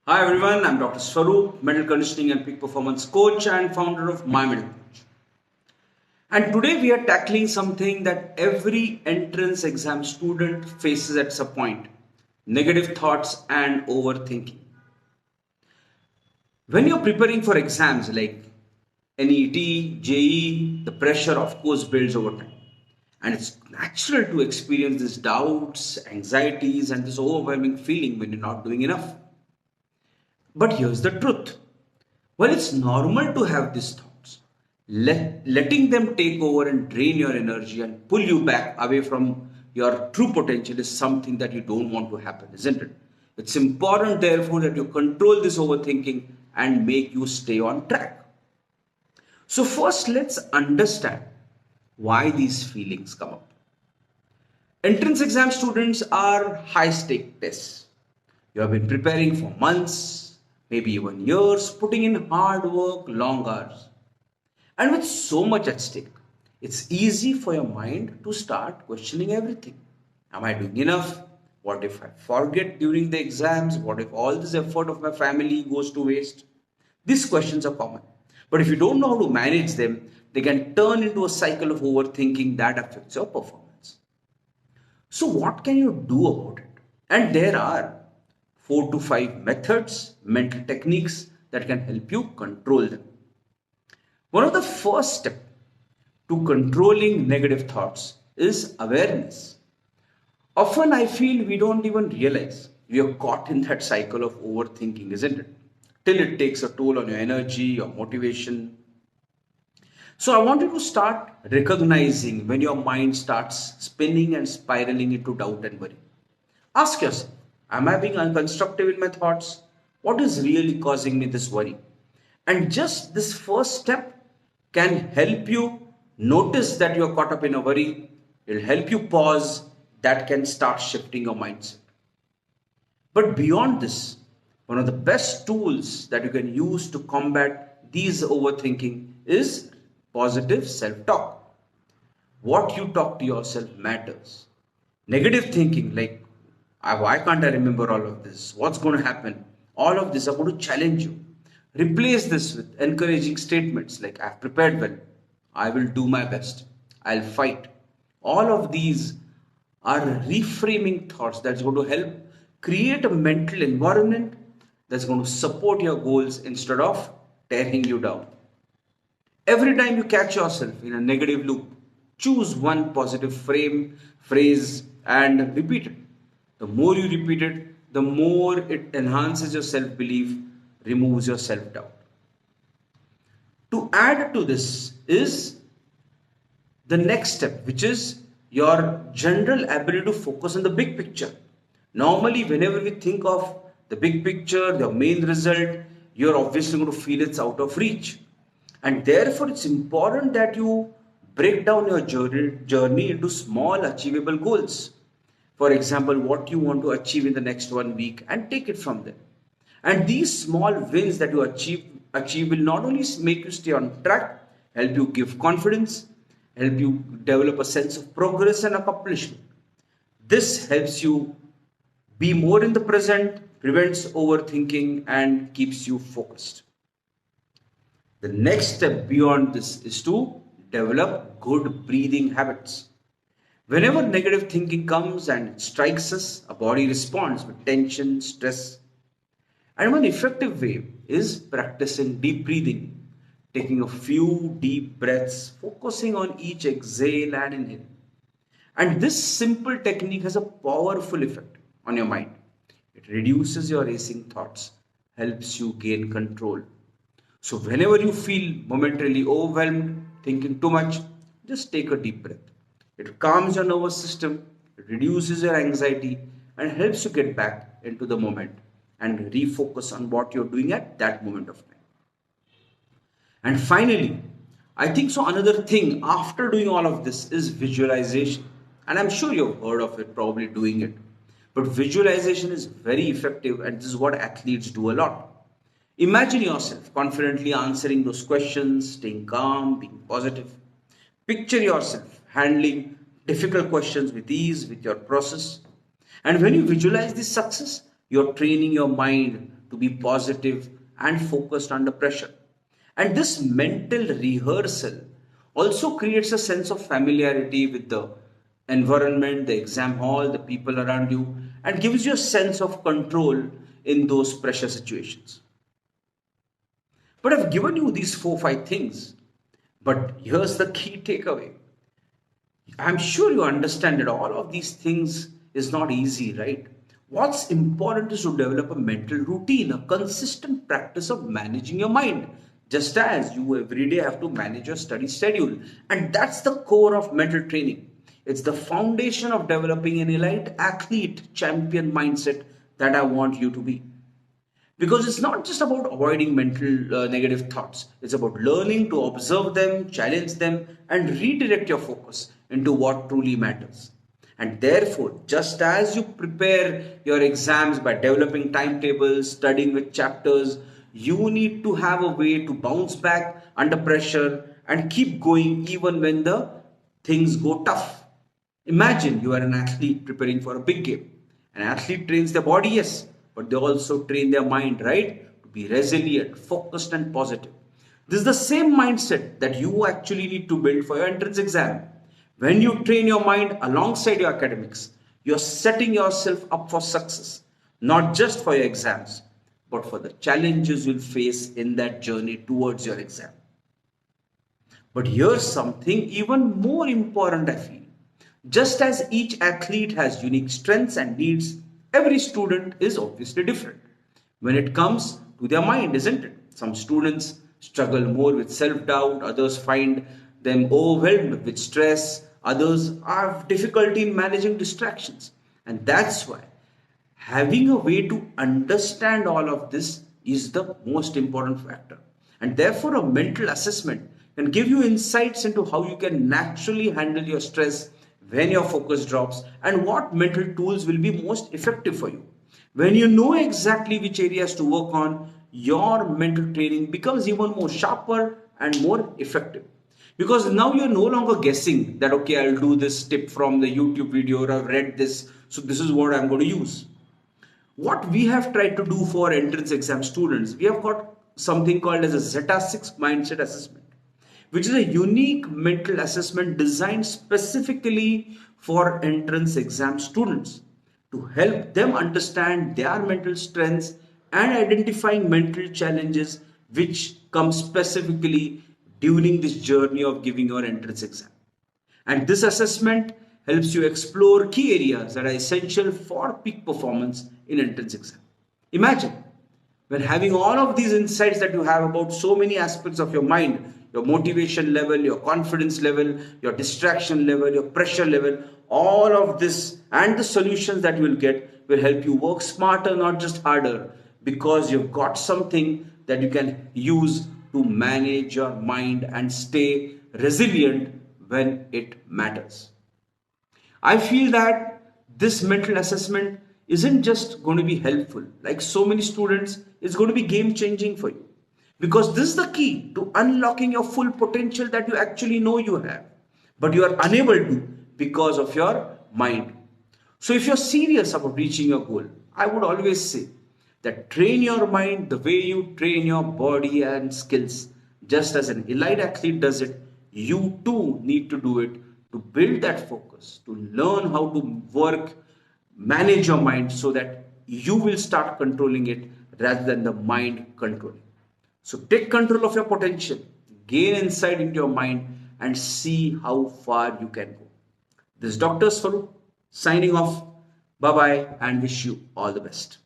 Hi everyone, I'm Dr. Swaroop, mental conditioning and peak performance coach and founder of MyMentalCoach. And today we are tackling something that every entrance exam student faces at some point: negative thoughts and overthinking. When you're preparing for exams like NEET, JEE, the pressure of course builds over time. And it's natural to experience these doubts, anxieties, and this overwhelming feeling when you're not doing enough. But here's the truth. Well, it's normal to have these thoughts. Letting them take over and drain your energy and pull you back away from your true potential is something that you don't want to happen, isn't it? It's important, therefore, that you control this overthinking and make you stay on track. So, first, let's understand why these feelings come up. Entrance exam students are high stake tests. You have been preparing for months, maybe even years, putting in hard work, long hours. And with so much at stake, it's easy for your mind to start questioning everything. Am I doing enough? What if I forget during the exams? What if all this effort of my family goes to waste? These questions are common. But if you don't know how to manage them, they can turn into a cycle of overthinking that affects your performance. So, what can you do about it? And there are 4 to 5 methods, mental techniques that can help you control them. One of the first steps to controlling negative thoughts is awareness. Often I feel we don't even realize we are caught in that cycle of overthinking, isn't it? Till it takes a toll on your energy, your motivation. So I want you to start recognizing when your mind starts spinning and spiraling into doubt and worry. Ask yourself, am I being unconstructive in my thoughts? What is really causing me this worry? And just this first step can help you notice that you're caught up in a worry. It'll help you pause. That can start shifting your mindset. But beyond this, one of the best tools that you can use to combat these overthinking is positive self talk. What you talk to yourself matters. Negative thinking, like, why can't I remember all of this? What's going to happen? All of this are going to challenge you. Replace this with encouraging statements like, I've prepared well, I will do my best, I'll fight. All of these are reframing thoughts that's going to help create a mental environment that's going to support your goals instead of tearing you down. Every time you catch yourself in a negative loop, choose one positive phrase, and repeat it. The more you repeat it, the more it enhances your self belief, removes your self doubt. To add to this is the next step, which is your general ability to focus on the big picture. Normally, whenever we think of the big picture, the main result, you're obviously going to feel it's out of reach. And therefore, it's important that you break down your journey into small, achievable goals. For example, what you want to achieve in the next 1 week and take it from there. And these small wins that you achieve will not only make you stay on track, help you give confidence, help you develop a sense of progress and accomplishment. This helps you be more in the present, prevents overthinking, and keeps you focused. The next step beyond this is to develop good breathing habits. Whenever negative thinking comes and it strikes us, our body responds with tension, stress. And one effective way is practicing deep breathing, taking a few deep breaths, focusing on each exhale and inhale. And this simple technique has a powerful effect on your mind. It reduces your racing thoughts, helps you gain control. So, whenever you feel momentarily overwhelmed, thinking too much, just take a deep breath. It calms your nervous system, it reduces your anxiety, and helps you get back into the moment and refocus on what you're doing at that moment of time. And finally, I think so. Another thing after doing all of this is visualization. And I'm sure you've heard of it, probably doing it. But visualization is very effective, and this is what athletes do a lot. Imagine yourself confidently answering those questions, staying calm, being positive. Picture yourself handling difficult questions with ease with your process. And when you visualize this success, you're training your mind to be positive and focused under pressure. And this mental rehearsal also creates a sense of familiarity with the environment, the exam hall, the people around you, and gives you a sense of control in those pressure situations. But I've given you these 4 5 things. But here's the key takeaway. I'm sure you understand that all of these things is not easy, right? What's important is to develop a mental routine, a consistent practice of managing your mind, just as you every day have to manage your study schedule. And that's the core of mental training. It's the foundation of developing an elite athlete champion mindset that I want you to be. Because it's not just about avoiding mental negative thoughts, it's about learning to observe them, challenge them, and redirect your focus into what truly matters. And therefore, just as you prepare your exams by developing timetables, studying with chapters, you need to have a way to bounce back under pressure and keep going even when the things go tough. Imagine you are an athlete preparing for a big game. An athlete trains their body, yes, but they also train their mind, right? To be resilient, focused, and positive. This is the same mindset that you actually need to build for your entrance exam. When you train your mind alongside your academics, you're setting yourself up for success, not just for your exams, but for the challenges you'll face in that journey towards your exam. But here's something even more important, I feel. Just as each athlete has unique strengths and needs, every student is obviously different when it comes to their mind, isn't it? Some students struggle more with self doubt, others find them overwhelmed with stress, others have difficulty in managing distractions. And that's why having a way to understand all of this is the most important factor. And therefore, a mental assessment can give you insights into how you can naturally handle your stress when your focus drops and what mental tools will be most effective for you. When you know exactly which areas to work on, your mental training becomes even more sharper and more effective. Because now you're no longer guessing that, okay, I'll do this tip from the YouTube video or I've read this, so this is what I'm going to use. What we have tried to do for entrance exam students, we have got something called as a Zeta 6 mindset assessment, which is a unique mental assessment designed specifically for entrance exam students to help them understand their mental strengths and identifying mental challenges which come specifically during this journey of giving your entrance exam. And this assessment helps you explore key areas that are essential for peak performance in entrance exam. Imagine when having all of these insights that you have about so many aspects of your mind, your motivation level, your confidence level, your distraction level, your pressure level, all of this and the solutions that you will get will help you work smarter, not just harder, because you've got something that you can use to manage your mind and stay resilient when it matters. I feel that this mental assessment isn't just going to be helpful. Like so many students, it's going to be game changing for you. Because this is the key to unlocking your full potential that you actually know you have, but you are unable to because of your mind. So if you're serious about reaching your goal, I would always say that train your mind the way you train your body and skills. Just as an elite athlete does it, you too need to do it to build that focus, to learn how to work, manage your mind so that you will start controlling it rather than the mind controlling. So take control of your potential, gain insight into your mind, and see how far you can go. This is Dr. Swaroop signing off. Bye bye and wish you all the best.